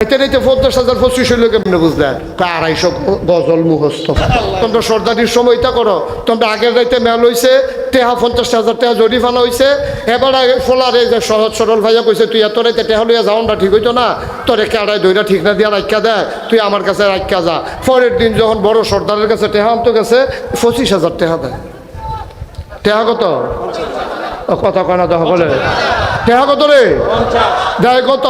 রাইতে রাইতে 50,000 25 কেমনে বুঝলেন? 250 গজল মুখস্থ। তোমরা সর্দারির সময়টা করো, তোমরা আগের রাইতে মেল হয়েছে, টেহা 50,000 টাকা জরিফানা হয়েছে। এবার ফোলারে যে সহজ সরল ভাইয়া কইছে তুই এত রাইতে টেহা লইয়া যাও না, ঠিক হইতো না, তোরে কেড়ায় দইটা ঠিক না দিয়া রাখা দেয়, তুই আমার কাছে রাখা যা। পরের দিন যখন বড় সর্দারের কাছে টেহা আনতে গেছে 25,000 টাকা দেয়। টেহা কত? কথা কয় না তো বলে টেহা কত রে? দেয় কত?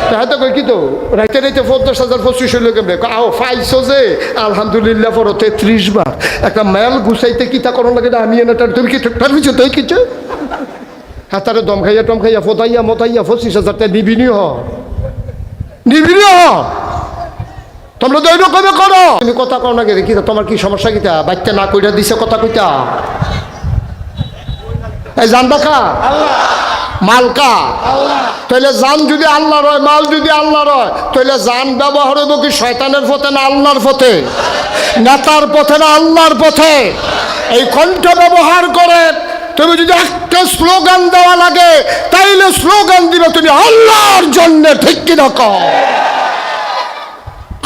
টেহা তো কই কি তো রাইতে রাইতে 50,000 25 কেমনে? আও ফাইছো যে আলহামদুলিল্লাহ পড়ো 33 বার। একটা মেল গুছাইতে কি তা করো লাগে না, আমি এনে তুমি কি ঠিক পারবিছো? তুই কিছু হ্যাঁ তারে দম খাইয়া টম খাইয়া ফোতাইয়া মতাইয়া 25,000 টাকা নিবিনি হ। তোমরা তো এইরকমে করো। তুমি কথা কও না কে কি তোমার কি সমস্যা? কিতা বাচ্চা না কইরা দিছে কথা কইতা? এই জানবা কা মালকা? তাহলে জান যদি আল্লাহ রয়, মাল যদি আল্লাহ রয়, তাহলে জান ব্যবহার হইব কি শয়তানের পথে না আল্লাহর পথে? নেতার পথে না আল্লাহর পথে? এই কণ্ঠ ব্যবহার করে তুমি যদি একটা স্লোগান দেওয়া লাগে তাইলে স্লোগান দিবে তুমি আল্লাহর জন্য, ঠিক কিনা কও?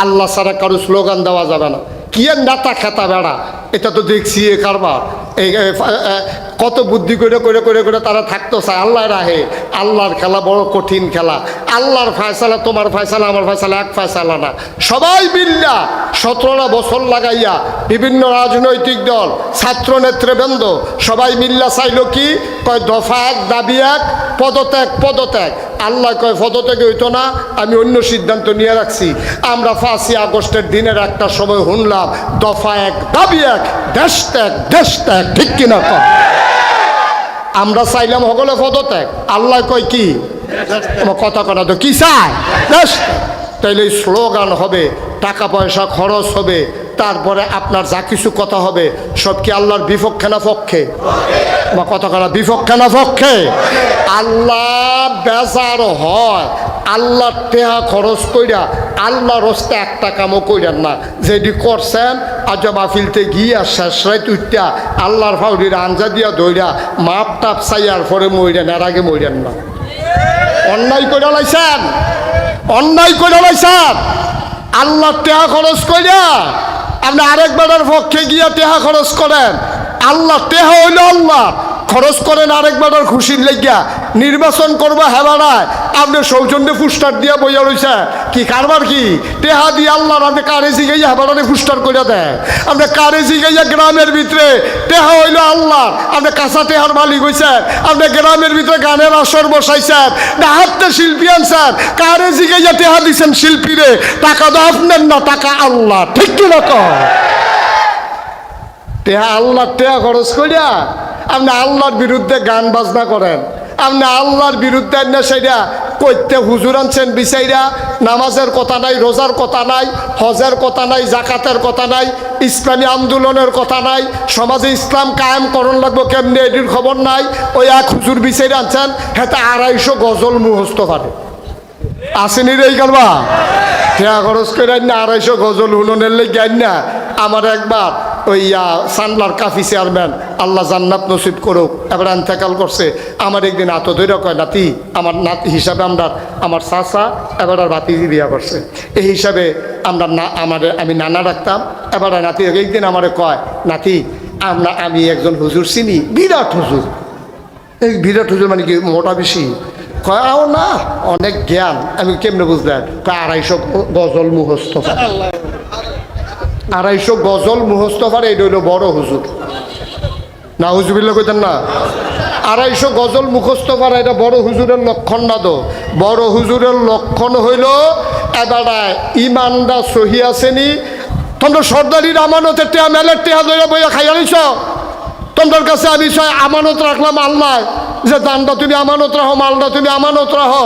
আল্লাহ ছাড়া কারো স্লোগান দেওয়া যাবে না। কি আর নেতা খেতা বেড়া, এটা তো দেখছি এ কারবার। এই কত বুদ্ধি করে করে করে করে তারা থাকতো চায় আল্লাহর রাহে। আল্লাহর খেলা বড় কঠিন খেলা। আল্লাহর ফয়সালা তোমার ফয়সালা আমার ফয়সালা এক ফয়সালা না। সবাই মিল্লা 17টা বছর লাগাইয়া বিভিন্ন রাজনৈতিক দল, ছাত্র নেতৃবৃন্দ সবাই মিল্লা চাইল কি কয় দফা এক দাবি এক, পদত্যাগ। আল্লাহ কয় পদত্যাগ হইতো না, আমি অন্য সিদ্ধান্ত নিয়ে রাখছি। আমরা 5ই আগস্টের দিনের একটা সময় শুনলাম দফা এক দাবি এক, দেশ ত্যাগ, ঠিক কিনা কয়? আমরা চাইলাম সকলে পদত্যাগ, আল্লাহ কয় কি কথা করা তো কি চায় দেশ। তাইলে স্লোগান হবে, টাকা পয়সা খরচ হবে, তারপরে আপনার যা কিছু কথা হবে সব কি আল্লাহর বিপক্ষে না পক্ষে? কথা করা বিপক্ষে না পক্ষে? আল্লাহ বেজার হয় আল্লাহ টেহা খরচ কইরা আল্লাহর হস্তে একটা কামও কইরেন না। যেটি করছেন আজ মাহফিলতে গিয়া শেষ রাত উঠা আল্লাহর ফাউরির আঞ্জা দিয়া দইরা মাপ টাপ চাইয়ার পরে মইরেন, এর আগে মইরেন না। অন্যায় করে লাইছেন, আল্লাহ টেহা খরচ কইরা আপনি আরেকবারের পক্ষে গিয়া টেহা খরচ করেন। আল্লাহ টেহা হইল আল্লাহ, খরচ করেন আরেকবারের খুশির লেগিয়া। নির্বাচন করবো হেবারায় আপনি সৌজন্যে পুস্টার দিয়া বইয়া রয়েছে কি কারবার? কি টেহা দিয়ে আল্লাহর আপনি কারে জিগাইয়া হেবারারে পুস্টার করে দেয়? আপনি কারে জিগাইয়া গ্রামের ভিতরে টেহা হইল আল্লাহ, আপনি কাঁচা টেহার মালিক হয়েছেন। আপনি গ্রামের ভিতরে গানের আসর বসাইছেন না, হাতে শিল্পী আনছেন, কারে জিগাইয়া টেহা দিচ্ছেন শিল্পীরে? টাকা তো আপনার না, টাকা আল্লাহ, ঠিক কিনা কয়? টেহা আল্লাহ, টেহা খরচ করিয়া আপনি আল্লাহর বিরুদ্ধে গান বাজনা করেন। আপনি আল্লাহর বিরুদ্ধে না সেটা করতে হুজুর আনছেন বিচাইরা। নামাজের কথা নাই, রোজার কথা নাই, হজের কথা নাই, জাকাতের কথা নাই, ইসলামী আন্দোলনের কথা নাই, সমাজে ইসলাম কায়েম করণ লাগবো কেমনি এটির খবর নাই। ওই এক হুজুর বিচাইরা আনছেন, হেতে 250 গজল মুখস্থ পারে। আসেনি রে এই কারবা টেহা খরচ করে না 250 গজল হুননের লেগে আইন না। আমার একবার ওই সানলার কাফি চেয়ারম্যান আল্লাহ জান্নাত নসিব করুক, এবার ইন্তেকাল করছে। আমার একদিন আত ধরে কয় নাতি, আমার নাতি হিসাবে আমার চাচা এবার আর বাতি বিয়া করছে, এই হিসাবে আমি নানা রাখতাম। এবার নাতি একদিন আমারে কয় নাতি আমি একজন হুজুর চিনি, বিরাট হুজুর। এই বিরাট হুজুর মানে কি মোটা বেশি? কয় আও না, অনেক জ্ঞান। আমি কেমনে বুঝলেন? 250 গজল মুখস্থ। 250 গজল মুখস্থ পারে, এটা হইল বড় হুজুর। না হুজুবিল্লা কইতেন না? 250 গজল মুখস্থ পারা এটা বড় হুজুরের লক্ষণ না তো। বড় হুজুরের লক্ষণ হইল এবারে ইমানটা সহি আসেনি। তোমরা সর্দারির আমানতের টেহা মেলের টেহা ধরে বইয়া খাইয়া নিছ। তোমাদের কাছে আমি আমানত রাখলাম আল্লাহ, যে দানটা তুমি আমানত রাখো, মালটা তুমি আমানত রাখো,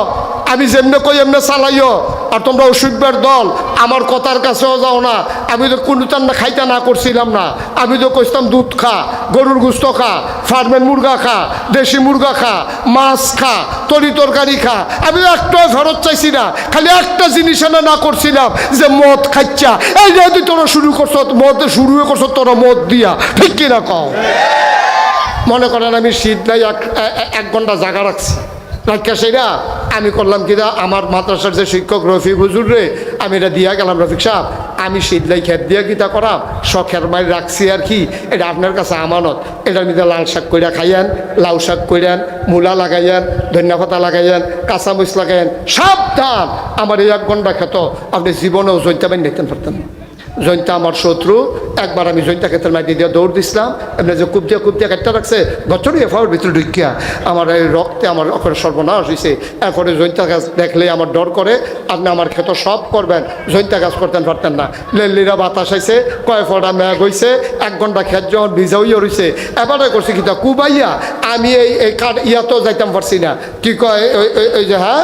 আমি যেমনে কই এমনি চালাইও। আর তোমরা অসুখের দল আমার কথার কাছেও যাও না। আমি তো কোনো টান্না খাইতে না করছিলাম না। আমি তো কইতাম দুধ খা, গরুর গুস্ত খা, ফার্মের মুরগা খা, দেশি মুরগা খা, মাছ খা, তরি তরকারি খা। আমি একটাও ফেরত চাইছি না, খালি একটা জিনিস না করছিলাম যে মদ খাইছা। এই যে তুই তোরা শুরু করছ, মদ শুরু করছ তোরা মদ দিয়া, ঠিক কিনা কও? মনে করেন আমি শীত নাই 1 ঘন্টা জাগা রাখছি, রাখা সেটা আমি করলাম কিনা আমার মাদ্রাসার যে শিক্ষক রফিক হুজুর রে আমি এটা দিয়া গেলাম, রফিক সাহেব আমি শীতলাই খেত দিয়া কিতা করাম শখের মাই রাখছি আর কি, এটা আপনার কাছে আমানত, এটার মধ্যে লাল শাক কইরা খাইয়েন, লাউ শাক কইরেন, মূলা লাগাইয়েন, ধনিয়া পাতা লাগাইয়েন, কাঁচামরিচ লাগাইয়েন, সাবধান আমার এই 1 ঘন্টা খেত আপনি জীবনেও জৈন্তা বাইন দেখতে পারতেন। জৈন্তা আমার শত্রু, একবার আমি জৈন্তা ক্ষেতের মাটি দিয়ে দৌড় দিছিলাম, এমনি যে কুপদিয়া কাটটা রাখছে গচড়িয়ে ফাওয়ার ভিতরে ঢুকিয়া আমার এই রক্তে আমার ওখানে সর্বনাশ হয়েছে। এরপরে জৈন্তা গাছ দেখলেই আমার ডর করে, আপনি আমার ক্ষেত সব করবেন, জৈন্তা গাছ করতেন পারতেন না। লেল্লিরা বাতাস আইছে, কয় ফোঁটা মেঘ হয়েছে, 1 ঘন্টা ক্ষেত যখন ভিজাইয়া রয়েছে, এবারে করছি কিতা কুবাইয়া আমি এই কাঠ ইয়াতেও যাইতাম পারছি না, কি কয় ওই যে হ্যাঁ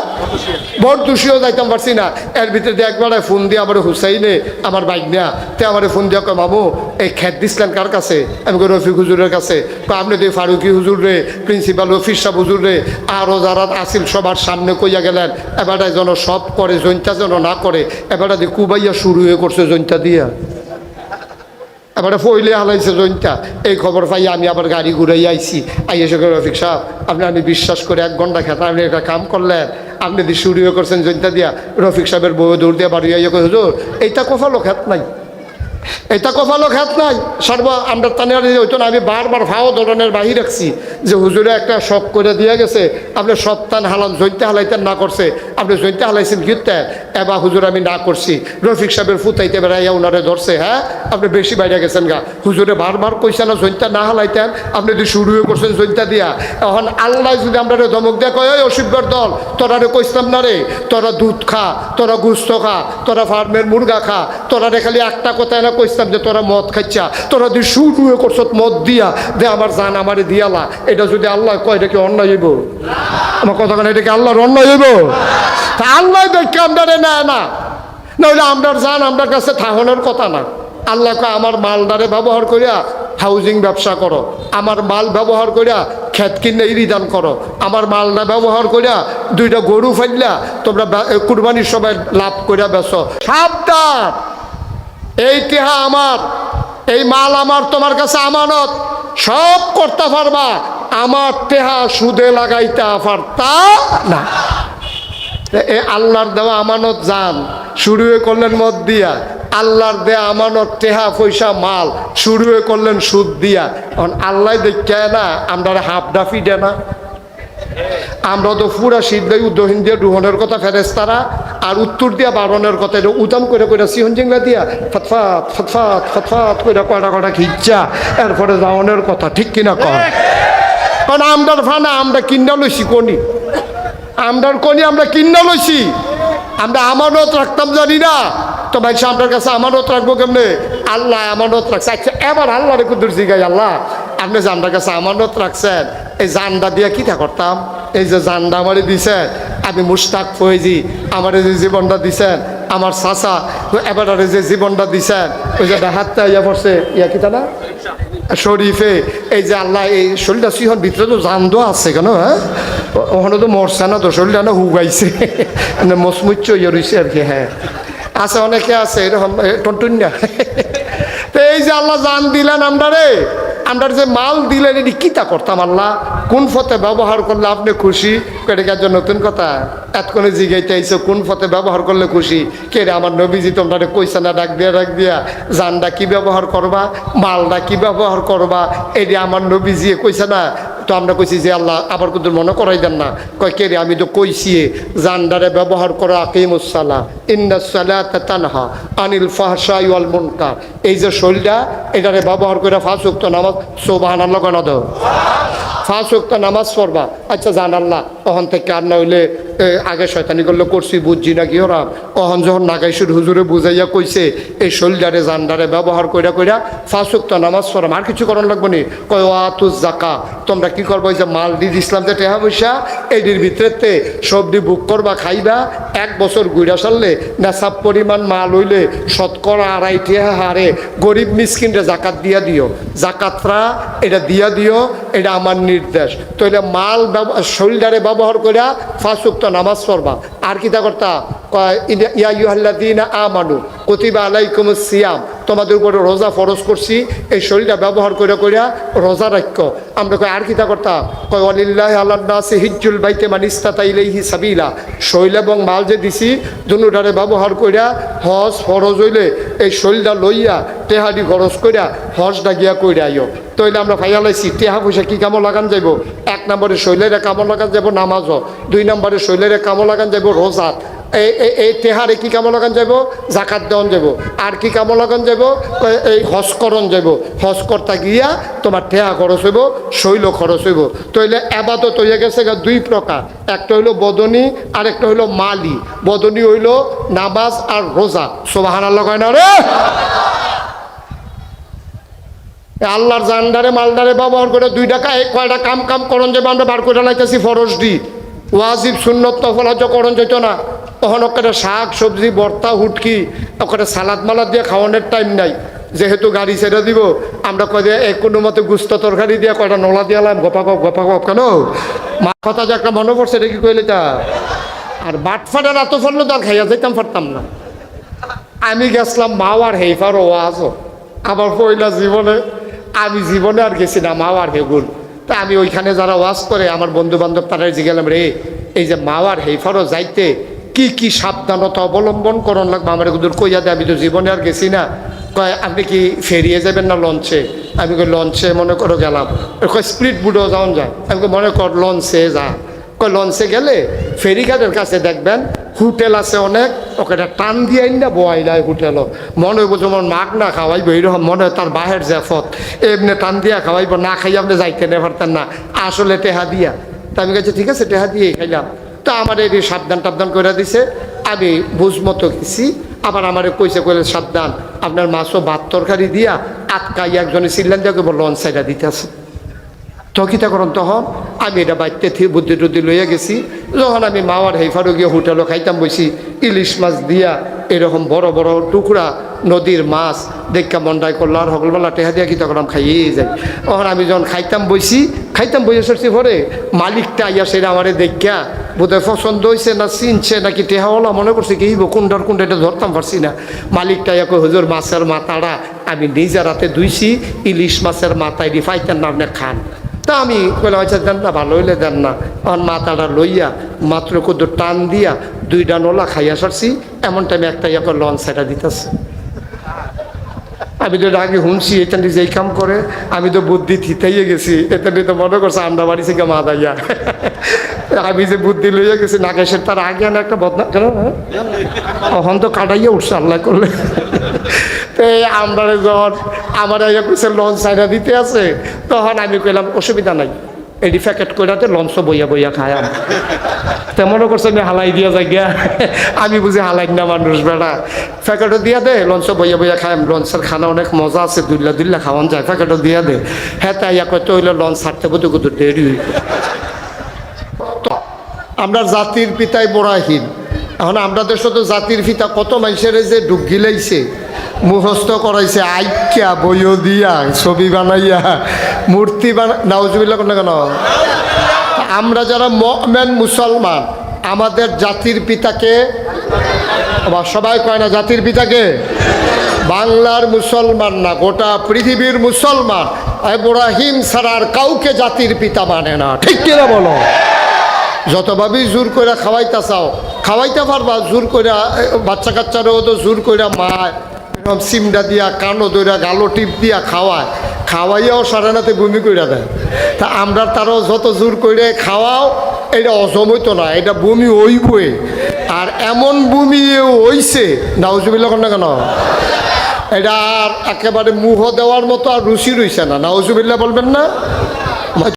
বরদুষিও যাইতাম পারছি না। এর ভিতরে দিয়ে একবারে ফোন দিয়ে আমার হুসাইনে আমার বাইক নেয়া তে আমার ফোন দিয়ে কয় মামু এই খেত দিছিলেন কার কাছে? আমি কই রফিক হুজুরের কাছে। আপনি তো ফারুকি হুজুর রে, প্রিন্সিপাল অফিস সাহেব হুজুর রে আরও যারা আসিল সবার সামনে কইয়া গেলেন, এবারটা যেন সব করে জৈন্তা যেন না করে, এবারটা দিয়ে কুবাইয়া শুরু হয়ে করছে জৈন্তা দিয়া, এবারে ফইলে হালাইছে জৈন্তা। এই খবর পাই আমি আবার গাড়ি ঘুরাই আইছি, এসে রফিক সাহেব আমি বিশ্বাস করে 1 ঘন্টা খেতে আপনি একটা কাম করলেন, আপনি দিয়ে শুরু করছেন জৈন্তা দিয়া। রফিক সাহেবের বউ দৌড় দিয়ে বাড়ি আইয়া কই হুজুর এইটা কফালো খেত নাই, এটা কফালো খেত নাই, সর্ব আমরা তানিয়ার হইতো না। আমি বারবার ভাও ধরনের বাহি রাখছি যে হুজুরে একটা শখ করে দিয়ে গেছে, আপনি সপ্তাহ হালান জৈন্তা হালাইতেন না করছে, আপনি জৈন্তা হালাইছেন গিরতেন, এবার হুজুর আমি না করছি। রফিক সাহেবের ফুতাইতে বেড়াইয়া উনারে ধরছে, হ্যাঁ আপনি বেশি বাইরে গেছেন গা, হুজুরে বারবার কইছে না জৈন্তা না হালাইতেন, আপনি যদি শুরু করছেন জৈন্তা দিয়া। এখন আল্লাহ যদি আমরা ধমক দেয় কয় ওই অসিব্যর দল তোরা রে কইসলাম না রে, তোরা দুধ খা, তোরা গুস্ত খা, তোরা ফার্মের মুরগা খা, তোরা রে খালি একটা কথায় না কইসলাম যে তোরা মদ খাইছা, তোরা দিয়ে শুরু করছ মদ দিয়া দে আমার জান আমারে দিয়ালা। এটা যদি আল্লাহ কয় এটা কি অন্যায় হইব? আমার কথা কেন এটা কি আল্লাহর অন্যায় হইব? তা আল্লাহ দেখে আমরা নেয় না, নইলে আমরা জান আমার কাছে থাহনের কথা না। আল্লাহ কয় আমার মালদারে ব্যবহার করিয়া হাউজিং ব্যবসা করো, আমার মাল ব্যবহার করিয়া ক্ষেত কিনে ইরিদান করো, আমার মালটা ব্যবহার করিয়া 2টা গরু ফাইলা তোমরা কুরবানির সময় লাভ করিয়া বেচো। সাবধান, এই টেহা আমার, এই মাল আমার, তোমার কাছে আমানত, সব করতে পারবা, আমার টেহা সুদে লাগাইতে পারতা না। এ আল্লাহর দেওয়া আমানত জান শুরু করলেন মদ দিয়া, আল্লাহর দেয়া আমানত টেহা পয়সা মাল শুরু করলেন সুদ দিয়া। এখন আল্লাহ দেখে না আমরা হাফডা ফিডে না, আমরা তো পুরা সিদ্ধাই উদ্দহিন দিয়ে ডুহনের কথা ফেরেস্তারা আর উত্তর দিয়া বারণের কথা এটা উদাম করে সিহন জিংলা দিয়া ফতফাত ফতফাত ফতফাত করে কটা খিচ্ছা এরপরে যাওয়ানোর কথা, ঠিক কিনা কর? কারণ আমরার ফানা আমরা কিনা লইছি কনি, আমরার কনি আমরা কিনা লইছি, আমরা আমানত রাখতাম জানি না তো ভাই আপনার কাছে আমানত রাখবো কেমনে? আল্লাহ আমানত রাখছে। আচ্ছা এবার আল্লাহ রেখে দূরছি গাই আল্লাহ আপনি জানটার কাছে আমানত রাখছেন, এই জানটা দিয়ে কী করতাম? এই যে জানটা আমারে দিছেন, আমি মুশতাক ফয়েজি আমারে যে জীবনটা দিছেন, আমার চাচা এবার যে জীবনটা দিছেন, ওই যে হাতটা ইয়া পড়ছে ইয়া কিতা না শরীফে, এই যে আল্লাহ এই শরীরটা সিহন ভিতরে তো জান দো আছে কেন? হ্যাঁ ওখানে তো মরছে না তো, শরীরটা না হুগাইছে মসমুচ্চ ইয়ে রয়েছে আর কি। হ্যাঁ আছে, অনেকে আছে এরকম টনটুন্যা। তো এই যে আল্লাহ জান দিলেন আমরা রে, আমরা যে মাল দিলেন এটি কিতা করতাম? আল্লাহ কোন পথে ব্যবহার করলে আপনি খুশি? এটার জন্য নতুন কথা এতক্ষণে জিগাইতে আইসো কোন পথে ব্যবহার করলে খুশি? কে রে আমার নবীজি তোমরা কইছে না ডাক দিয়া জানটা কি ব্যবহার করবা, মালটা কি ব্যবহার করবা, এটি আমার নবীজি কইছে না? তো আমরা কইছি যে আল্লাহ আবার কিন্তু মনে করাই দেন না। কয় কে রে আমি তো কইছি জানডারে ব্যবহার করো আকিমুস সালাহ ইন্নাস সালাতা তানহা আনিল ফাহশাই ওয়াল মুনকার। এই যে শরীরটা এটারে ব্যবহার করে 5 ওয়াক্ত নামাজ সুবহানাল্লাহ কেন দাও 5 ওয়াক্ত নামাজ পড়বা। আচ্ছা জান আল্লাহ তখন থেকে আর না হইলে আগে শয়তানি করলে করছি বুঝছি না কি ওরা কখন যখন নাগাইশুর হুজুরে বুঝাইয়া কইছে এই শরীরটারে জানডারে ব্যবহার কইরা 5 ওয়াক্ত নামাজ পড়াম আর কিছু করার লাগবে নি। কয় ওয়াতুজ জাকা তোমরা কি করবো? যে মাল দিদ ইসলাম যে টেহা পয়সা এইটির ভিতরেতে সবজি বুক করবা খাইবা, 1 বছর গুইরা সারলে নেশাব পরিমাণ মাল হইলে শতকরা 2.5 টেহা হারে গরিব মিসকিনরে জাকাত দিয়া দিও। জাকাতরা এটা দিয়া দিও, এটা আমার নির্দেশ। তো এটা মাল শরীরটারে ব্যবহার করিয়া 5 ওয়াক্ত নামাজ পড়বা। আর কিতা করতা? ইয়া আইয়ুহাল্লাযীনা আমানু কুতিবা আলাইকুমুস সিয়াম তোমাদের উপরে রোজা ফরজ করছি, এই শরীরটা ব্যবহার করে কইরা রোজা রাখ্য। আমরা কই আর কিতা করতাম, কয় ওয়ালিল্লাহি আলান নাসি হিজ্জুল বাইতে মান ইসতাতা ইলাইহি সাবিলা। শৈল এবং মাল যে দিছি দুনুটারে ব্যবহার কইরা হজ ফরজ হইলে এই শৈলটা লইয়া টেহাডি খরচ কইরা হজটা গিয়া কইরা আইও। তইলে আমরা ফাইয়া লাইছি টেহা পয়সা কি কামো লাগান যাইব, 1 নম্বরে শৈলের কামো লাগান যাব নামাজও, 2 নম্বরে শৈলের কামো লাগান যাব রোজাত, এই তেহারে কি কামো লাগান যাব, জাকাত দেওয়ান যাব, আর কি কামো লাগান যাব, এই হজ করন যাব। হজ করতে গিয়া তোমার টেহা খরচ হইব, শৈল খরচ হইব। তইলে আবাদত হইয়া গেছে 2 প্রকার, একটা হইল বদনী আর একটা হইল মালি। বদনী হইল নামাজ আর রোজা। সুবহানাল্লাহ কয় না রে? আল্লাহর জান্ডারে মালদারে ব্যবহার করে 2 টাকা কয়টা কাম করন যাবে আমরা বার করে লাইতেছি ফরজ দি, ওয়াজিব সুন্নত নফল হজ করন যেত না। তখন ওখানে শাক সবজি ভর্তা হুটকি ওখানে সালাদ মালাদ দিয়ে খাওয়ানোর টাইম নাই। যেহেতু গাড়ি ছেড়ে দিব আমরা কয়ে কোনো মতে গুস্ত তরকারি দিয়ে কয়টা নলা দিয়ালাম গপাগপ কেন মা কথা যে একটা মনে পড়ছে এটা কি কইলে তা। আর বাটফাটা এত ফললো তো আর খাইয়া যাইতাম পারতাম না। আমি গেছিলাম মাওয়ার হেফার ওয়াজও, আমার পয়লা জীবনে আর গেছি না মাওয়ার হেগুল। তা আমি ওইখানে যারা ওয়াজ করে আমার বন্ধু বান্ধব তারা জিগেলাম, রে এই যে মাওয়ার হেফারও যাইতে কি কি সাবধানতা অবলম্বন করন লাগবে আমার দূর কইয়া দেয়, আমি তো জীবনে আর গেছি না। কয় আপনি কি ফেরিয়ে যাবেন না লঞ্চে? আমি কই লঞ্চে মনে করো গেলাম। কয় স্পিড বুডও যাওয়া যায়? আমি কই মনে কর লঞ্চে যা। কয় লঞ্চে গেলে ফেরিঘাটের কাছে দেখবেন হোটেল আছে অনেক, ওখানে টান দিয়ে না বোয়াইলায় হোটেলও মনে হইব যেমন মাগ না খাওয়াইব, এইরকম মনে হয় তার বাহের জাফত এমনি টান দিয়া খাওয়াইব, না খাইয়া আপনি যাইতে নে পারতেন না, আসলে টেহা দিয়া। তা আমি কাছে ঠিক আছে টেহা দিয়ে খাইলাম। তা আমার এই সাবধান টাবধান করে দিছে, আমি বুঝ মতো গেছি। আবার আমারে কইছে কইলে সাবধান আপনার মাছও ভাত তরকারি দিয়া আটকাই একজনে চিল্লান দিয়া কেবল লঞ্চ সাইডা দিতে আছে। তখিতা করুন তখন আমি এটা বাইতে বুদ্ধি টুদ্ধি লইয়া গেছি। যখন আমি মাওয়ার হেফারও গিয়ে হোটেলও খাইতাম বসি, ইলিশ মাছ দিয়া এরকম বড় বড় টুকরা নদীর মাছ দেখা মন্ডাই করলো আর সকলবেলা টেহা দিয়া কিতা করলাম খাইয়ে যাই। তখন আমি যখন খাইতাম বসে সরছি পরে মালিকটা আইয়া সেটা আমারে দেখা বোধহয় পছন্দ হয়েছে না চিনছে নাকি টেহাওয়ালা মনে করছে কি কোনটার কোনটা এটা ধরতাম পারছি না। মালিকটা ইয়া কই হুজুর মাছের মাথাটা আমি নিজের হাতে ধুইছি, ইলিশ মাছের মাথায় দি ফাইতেন না আপনি খান। তা আমি কইলাম আচ্ছা দেন না, ভালো হইলে দেন না। আমার মাথাটা লইয়া মাত্র কত টান দিয়া 2 ডানওয়ালা খাইয়া সারছি। এমন টাইমে একটা ইয়া করে লঞ্চ সেটা দিতেছে। আমি তো আগে শুনছি এটা যে এই কাম করে, আমি তো বুদ্ধি থিতাইয়ে গেছি। এটা তো মনে করছে আমরা বাড়ি থেকে মা দাইয়া আমি যে বুদ্ধি লইয়া গেছি নাগেশের তার আগে আনা একটা বদনা কেন তখন তো কাটাইয়া উঠছে আল্লাহ করলে। আমরা যখন আমার লঞ্চ সাইডা দিতে আছে তখন আমি কইলাম অসুবিধা নাই, এডি প্যাকেট কইরাতে লঞ্চ বইয়া খায়। তে মনে করছে আমি হালাই দিয়া যাই গিয়া, আমি বুঝি হালাই না মানুষ বেড়া, প্যাকেটও দিয়া দে লঞ্চ বইয়া খায়। লঞ্চের খানা অনেক মজা আছে, দুল্লা খাওয়ান যায়, প্যাকেটও দিয়া দে। হ্যাঁ তাই কত হইলে লঞ্চ ছাড়তে বুঝতে কত দেরি হইব। আমরা জাতির পিতায় বড়াহীন। এখন আমরা দেশে তো জাতির পিতা কত মানুষের যে ডুব গিলাইছে, মুখস্থ করাইছে, আইক্যা বইও দিয়া ছবি বানাইয়া মূর্তি নাউজুবিল্লাহ কেন কেন। আমরা যারা মুমিন মুসলমান আমাদের জাতির পিতাকে, সবাই কয় না জাতির পিতাকে, বাংলার মুসলমান না গোটা পৃথিবীর মুসলমান ইব্রাহিম ছাড়া আর কাউকে জাতির পিতা মানে না, ঠিক কিনা বলো? যতভাবেই জোর করে খাওয়াইতে চাও খাওয়াইতে পারবা, জোর করে বাচ্চা কাচ্চারাও তো জোর করে মা এরকম সিমডা দিয়া কানো দইরা গালো টিপ দিয়া খাওয়াইয়াও সারানাতে বমি করে দেয়। তা আমরা তারও যত জোর করে খাওয়াও এটা অজম হইতো না, এটা বমি হইবই। আর এমন বমি হইছে নাউজুবিল্লাহ না কেন, এটা আর একেবারে মুহ দেওয়ার মতো আর রুচি রইছে না, নাউজুবিল্লাহ বলবেন না।